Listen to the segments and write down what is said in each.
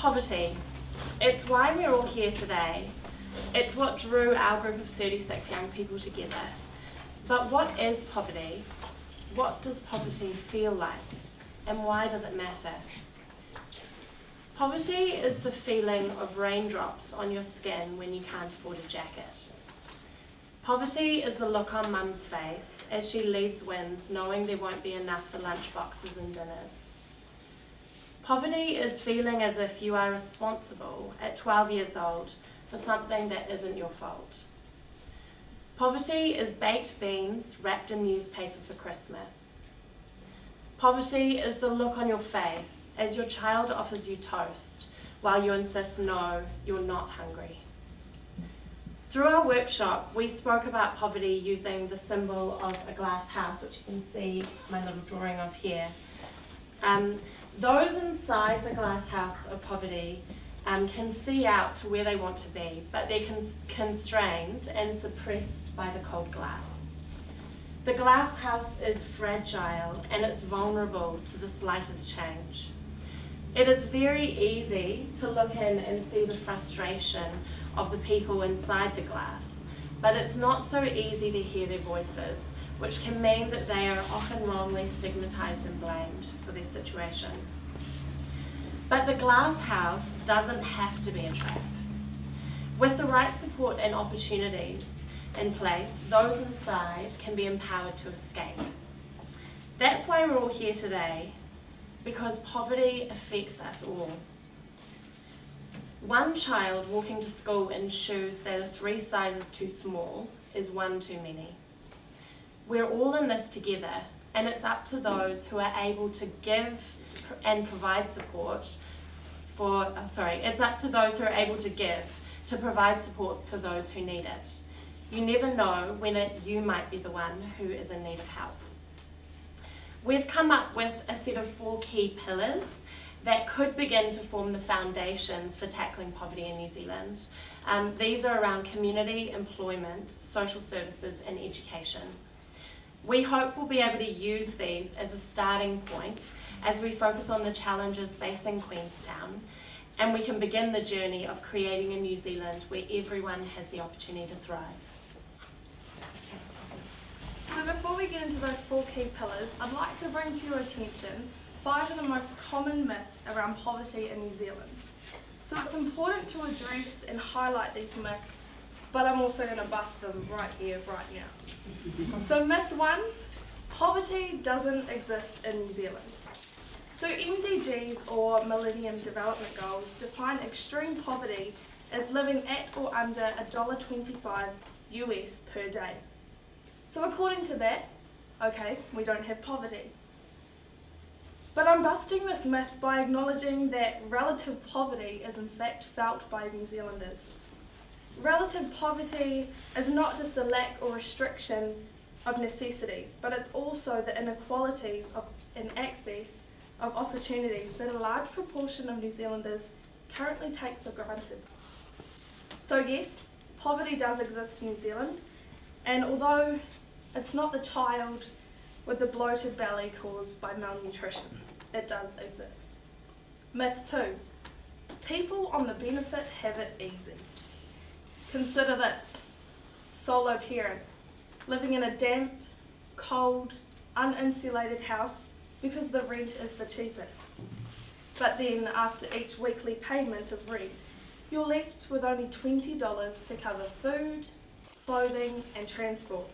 Poverty. It's why we're all here today. It's what drew our group of 36 young people together. But what is poverty? What does poverty feel like? And why does it matter? Poverty is the feeling of raindrops on your skin when you can't afford a jacket. Poverty is the look on Mum's face as she leaves Wins knowing there won't be enough for lunch boxes and dinners. Poverty is feeling as if you are responsible at 12 years old for something that isn't your fault. Poverty is baked beans wrapped in newspaper for Christmas. Poverty is the look on your face as your child offers you toast while you insist no, you're not hungry. Through our workshop, we spoke about poverty using the symbol of a glass house, which you can see my little drawing of here. Those inside the glass house of poverty can see out to where they want to be, but they're constrained and suppressed by the cold glass. The glass house is fragile and it's vulnerable to the slightest change. It is very easy to look in and see the frustration of the people inside the glass, but it's not so easy to hear their voices, which can mean that they are often wrongly stigmatised and blamed for their situation. But the glass house doesn't have to be a trap. With the right support and opportunities in place, those inside can be empowered to escape. That's why we're all here today, because poverty affects us all. One child walking to school in shoes that are 3 sizes too small is one too many. We're all in this together, and it's up to those who are able to give and provide support to provide support for those who need it. You never know when you might be the one who is in need of help. We've come up with a set of 4 key pillars that could begin to form the foundations for tackling poverty in New Zealand. These are around community, employment, social services and education. We hope we'll be able to use these as a starting point as we focus on the challenges facing Queenstown, and we can begin the journey of creating a New Zealand where everyone has the opportunity to thrive. So before we get into those 4 key pillars, I'd like to bring to your attention 5 of the most common myths around poverty in New Zealand. So it's important to address and highlight these myths, but I'm also going to bust them right here, right now. So myth 1, poverty doesn't exist in New Zealand. So MDGs, or Millennium Development Goals, define extreme poverty as living at or under $1.25 US per day. So according to that, okay, we don't have poverty. But I'm busting this myth by acknowledging that relative poverty is in fact felt by New Zealanders. Relative poverty is not just a lack or restriction of necessities, but it's also the inequalities in access of opportunities that a large proportion of New Zealanders currently take for granted. So yes, poverty does exist in New Zealand, and although it's not the child with the bloated belly caused by malnutrition, it does exist. Myth 2, people on the benefit have it easy. Consider this: solo parent, living in a damp, cold, uninsulated house because the rent is the cheapest. But then after each weekly payment of rent, you're left with only $20 to cover food, clothing and transport.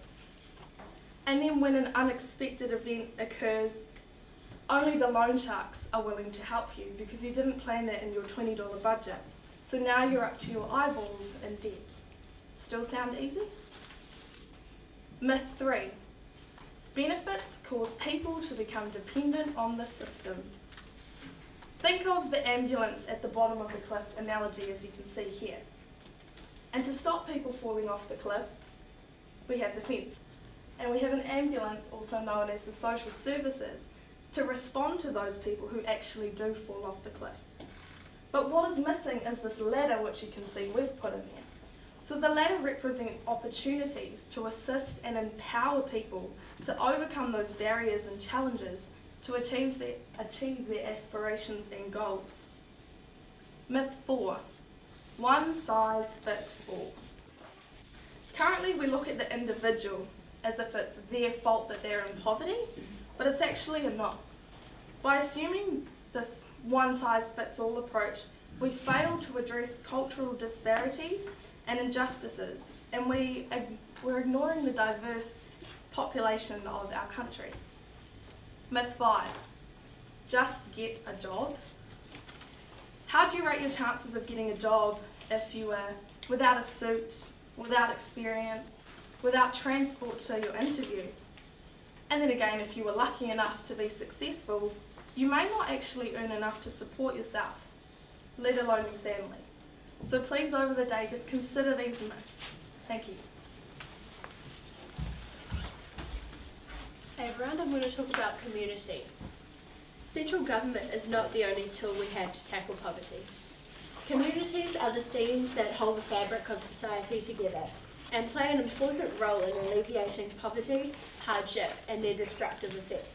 And then when an unexpected event occurs, only the loan sharks are willing to help you because you didn't plan that in your $20 budget. So now you're up to your eyeballs in debt. Still sound easy? Myth 3, benefits cause people to become dependent on the system. Think of the ambulance at the bottom of the cliff analogy as you can see here. And to stop people falling off the cliff, we have the fence. And we have an ambulance, also known as the social services, to respond to those people who actually do fall off the cliff. But what is missing is this ladder, which you can see we've put in there. So the ladder represents opportunities to assist and empower people to overcome those barriers and challenges to achieve their aspirations and goals. Myth 4. One size fits all. Currently we look at the individual as if it's their fault that they're in poverty, but it's actually not. By assuming this one size fits all approach, we fail to address cultural disparities and injustices, and we're ignoring the diverse population of our country. Myth 5. Just get a job. How do you rate your chances of getting a job if you were without a suit, without experience, without transport to your interview? And then again, if you were lucky enough to be successful, you may not actually earn enough to support yourself, let alone your family. So please, over the day, just consider these myths. Thank you. Hey everyone, I'm going to talk about community. Central government is not the only tool we have to tackle poverty. Communities are the seams that hold the fabric of society together and play an important role in alleviating poverty, hardship and their destructive effects.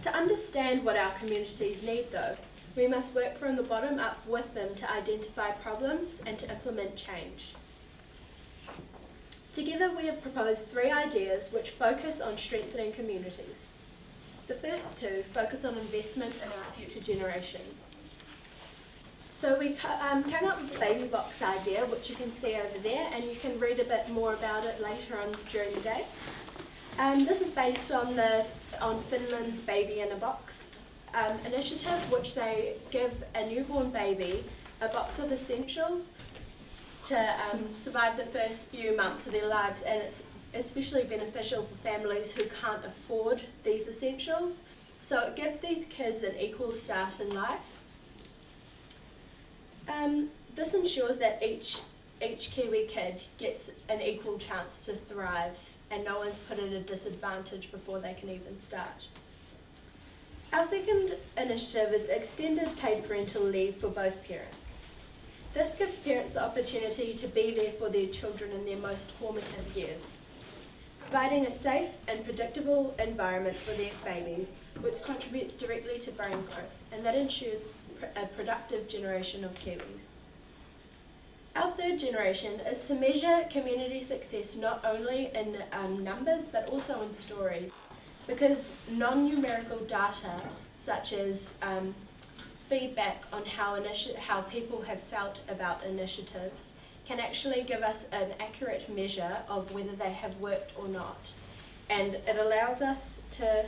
To understand what our communities need though, we must work from the bottom up with them to identify problems and to implement change. Together we have proposed 3 ideas which focus on strengthening communities. The first 2 focus on investment in our future generations. So we came up with the baby box idea, which you can see over there, and you can read a bit more about it later on during the day. This is based on Finland's Baby in a Box initiative, which they give a newborn baby a box of essentials to survive the first few months of their lives, and it's especially beneficial for families who can't afford these essentials. So it gives these kids an equal start in life. This ensures that each Kiwi kid gets an equal chance to thrive and no one's put at a disadvantage before they can even start. Our second initiative is extended paid parental leave for both parents. This gives parents the opportunity to be there for their children in their most formative years, providing a safe and predictable environment for their babies, which contributes directly to brain growth, and that ensures a productive generation of Kiwis. Our third generation is to measure community success not only in numbers but also in stories, because non-numerical data such as feedback on how people have felt about initiatives can actually give us an accurate measure of whether they have worked or not. And it allows us to,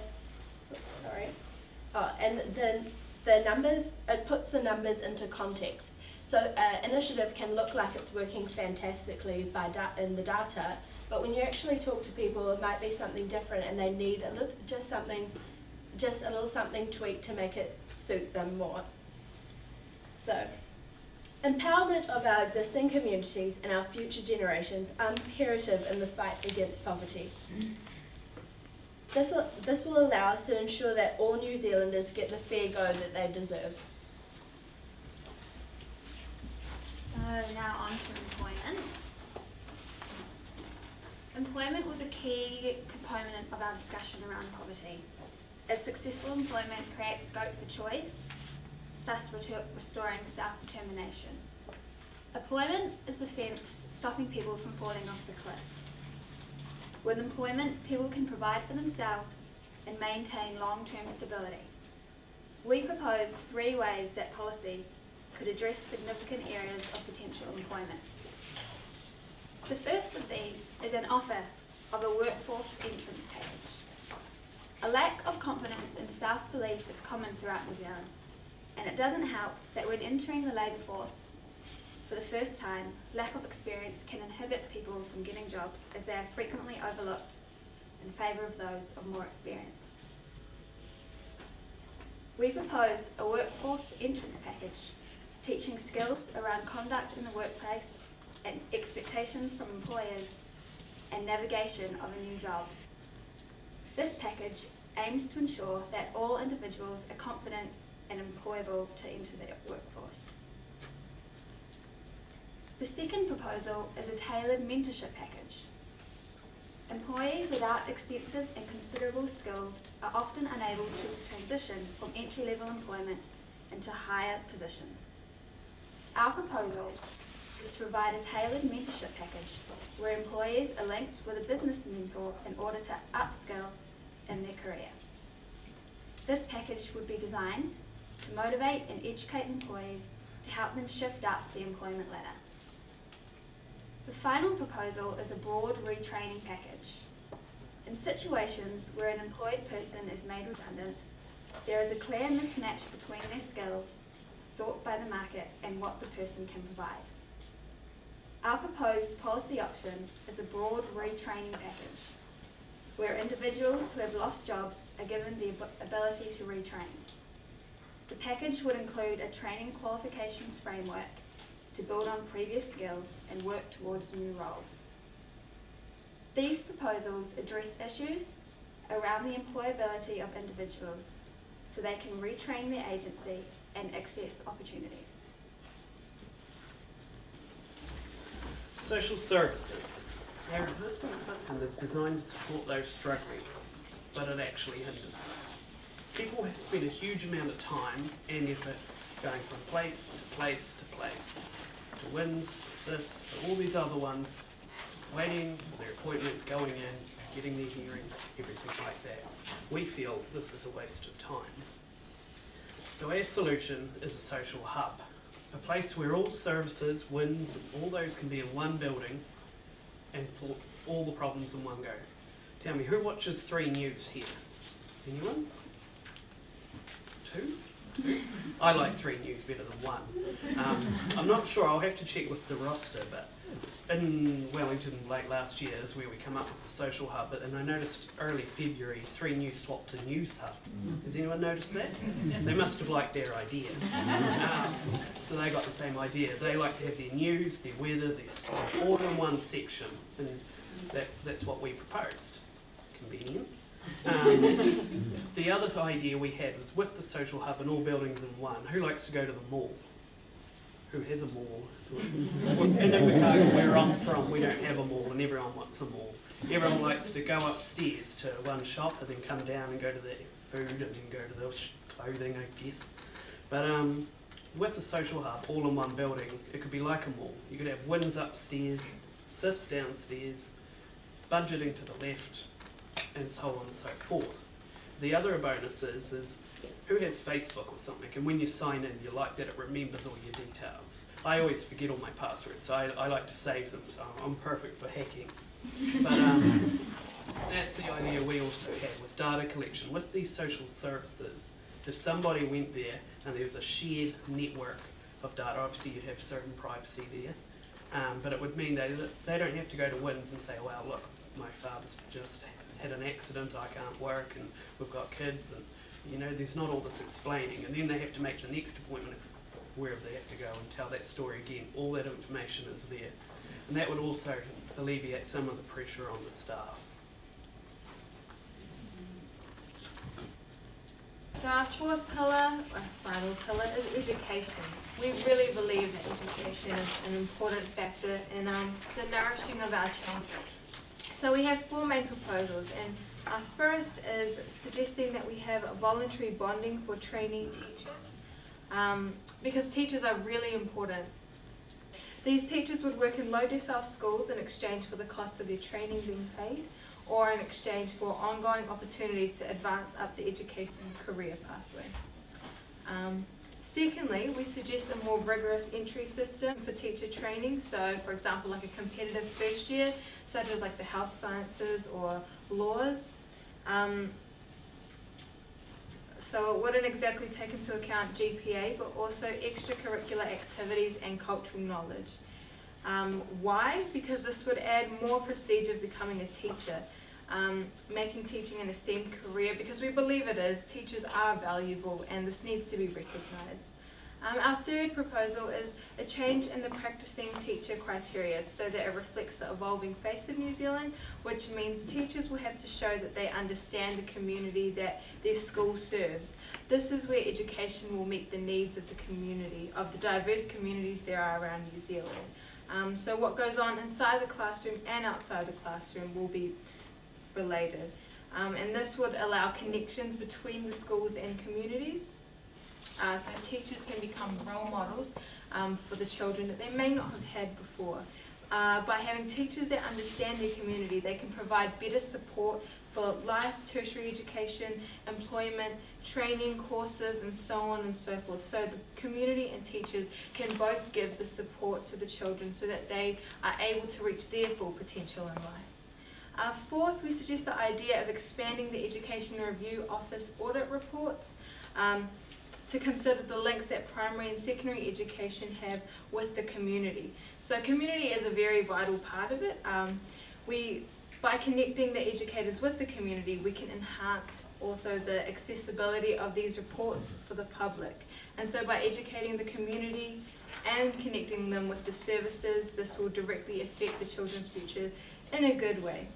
the numbers, it puts the numbers into context. So an initiative can look like it's working fantastically in the data, but when you actually talk to people, it might be something different and they need just a little something tweaked to make it suit them more. So, empowerment of our existing communities and our future generations are imperative in the fight against poverty. This will allow us to ensure that all New Zealanders get the fair go that they deserve. So now on to employment. Employment was a key component of our discussion around poverty, as successful employment creates scope for choice, thus restoring self-determination. Employment is the fence stopping people from falling off the cliff. With employment, people can provide for themselves and maintain long-term stability. We propose 3 ways that policy could address significant areas of potential employment. The first of these is an offer of a workforce entrance package. A lack of confidence and self-belief is common throughout New Zealand, and it doesn't help that when entering the labour force for the first time, lack of experience can inhibit people from getting jobs, as they are frequently overlooked in favour of those of more experience. We propose a workforce entrance package, teaching skills around conduct in the workplace and expectations from employers and navigation of a new job. This package aims to ensure that all individuals are confident and employable to enter the workforce. The second proposal is a tailored mentorship package. Employees without extensive and considerable skills are often unable to transition from entry-level employment into higher positions. Our proposal is to provide a tailored mentorship package where employees are linked with a business mentor in order to upskill in their career. This package would be designed to motivate and educate employees to help them shift up the employment ladder. The final proposal is a broad retraining package. In situations where an employed person is made redundant, there is a clear mismatch between their skills sought by the market and what the person can provide. Our proposed policy option is a broad retraining package, where individuals who have lost jobs are given the ability to retrain. The package would include a training qualifications framework to build on previous skills and work towards new roles. These proposals address issues around the employability of individuals so they can retrain their agency and access opportunities. Social services. Our existing system is designed to support those struggling, but it actually hinders them. People have spent a huge amount of time and effort going from place to place to place, to WINS, SIFs, to all these other ones, waiting for their appointment, going in, getting their hearing, everything like that. We feel this is a waste of time. So our solution is a social hub, a place where all services, WINS, and all those can be in one building and sort all the problems in one go. Tell me, who watches 3 News here? Anyone? 2? I like 3 News better than 1. I'm not sure, I'll have to check with the roster, but in Wellington late last year is where we come up with the social hub, and I noticed early February 3 News swapped to News Hub. Has anyone noticed that? They must have liked our idea. So they got the same idea. They like to have their news, their weather, their sport all in one section, and that's what we proposed. Convenient. The other idea we had was with the social hub and all buildings in one, who likes to go to the mall? Who has a mall? In Invercargill, where I'm from, we don't have a mall and everyone wants a mall. Everyone likes to go upstairs to one shop and then come down and go to the food and then go to the clothing, I guess. But with the social hub, all in one building, it could be like a mall. You could have WINS upstairs, SIFs downstairs, budgeting to the left, and so on and so forth. The other bonus is who has Facebook or something, and when you sign in, you like that it remembers all your details. I always forget all my passwords, so I like to save them, so I'm perfect for hacking. But that's the idea we also had with data collection. With these social services, if somebody went there and there was a shared network of data, obviously you'd have certain privacy there, but it would mean they don't have to go to WINS and say, well, look, my father's just had an accident, I can't work, and we've got kids, and you know, there's not all this explaining, and then they have to make the next appointment wherever they have to go and tell that story again. All that information is there, and that would also alleviate some of the pressure on the staff. So our fourth pillar, or final pillar, is education. We really believe that education is an important factor in the nourishing of our children. So we have 4 main proposals, and our first is suggesting that we have a voluntary bonding for trainee teachers, because teachers are really important. These teachers would work in low decile schools in exchange for the cost of their training being paid, or in exchange for ongoing opportunities to advance up the education career pathway. Secondly, we suggest a more rigorous entry system for teacher training. So, for example, like a competitive first year, such as like the health sciences or laws. So it wouldn't exactly take into account GPA, but also extracurricular activities and cultural knowledge. Why? Because this would add more prestige of becoming a teacher, making teaching an esteemed career, because we believe it is. Teachers are valuable and this needs to be recognised. Our third proposal is a change in the practising teacher criteria so that it reflects the evolving face of New Zealand, which means teachers will have to show that they understand the community that their school serves. This is where education will meet the needs of the community, of the diverse communities there are around New Zealand. So what goes on inside the classroom and outside the classroom will be related. And this would allow connections between the schools and communities. So teachers can become role models for the children that they may not have had before. By having teachers that understand their community, they can provide better support for life, tertiary education, employment, training, courses, and so on and so forth. So the community and teachers can both give the support to the children so that they are able to reach their full potential in life. Fourth, we suggest the idea of expanding the Education Review Office audit reports to consider the links that primary and secondary education have with the community. So community is a very vital part of it. By connecting the educators with the community, we can enhance also the accessibility of these reports for the public. And so by educating the community and connecting them with the services, this will directly affect the children's future in a good way.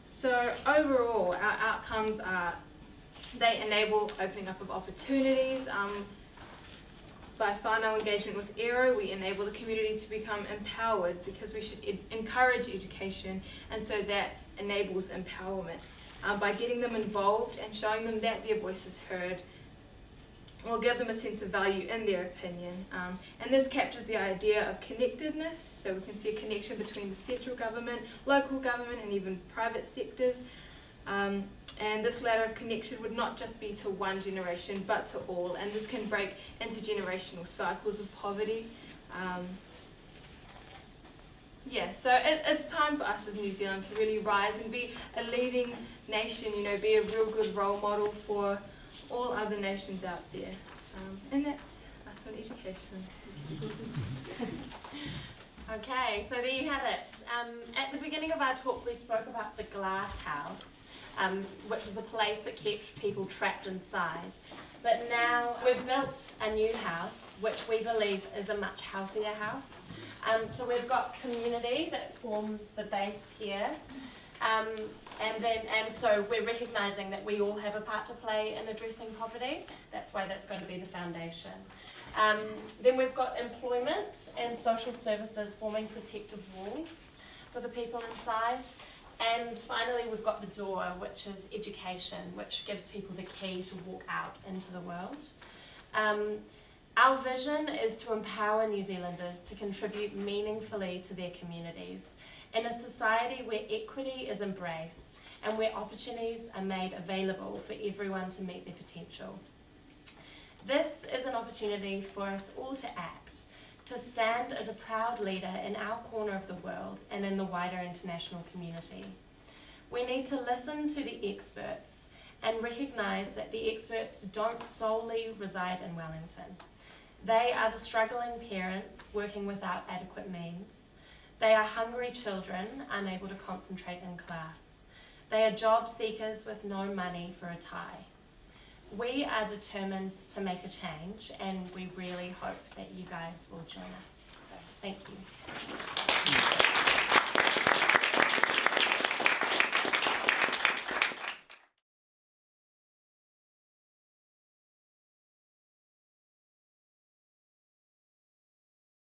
So overall, our outcomes are they enable opening up of opportunities. By whānau engagement with ERO, we enable the community to become empowered because we should encourage education, and so that enables empowerment. By getting them involved and showing them that their voice is heard, we'll give them a sense of value in their opinion. And this captures the idea of connectedness, so we can see a connection between the central government, local government, and even private sectors. And this ladder of connection would not just be to one generation, but to all. And this can break intergenerational cycles of poverty. So it's time for us as New Zealand to really rise and be a leading nation, be a real good role model for all other nations out there. And that's us on education. Okay, so there you have it. At the beginning of our talk, we spoke about the glass house, which was a place that kept people trapped inside. But now we've built a new house, which we believe is a much healthier house. So we've got community that forms the base here. And so we're recognising that we all have a part to play in addressing poverty. That's why that's going to be the foundation. Then we've got employment and social services forming protective walls for the people inside. And finally, we've got the door, which is education, which gives people the key to walk out into the world. Our vision is to empower New Zealanders to contribute meaningfully to their communities in a society where equity is embraced and where opportunities are made available for everyone to meet their potential. This is an opportunity for us all to act, to stand as a proud leader in our corner of the world and in the wider international community. We need to listen to the experts and recognise that the experts don't solely reside in Wellington. They are the struggling parents working without adequate means. They are hungry children unable to concentrate in class. They are job seekers with no money for a tie. We are determined to make a change, and we really hope that you guys will join us. So, thank you.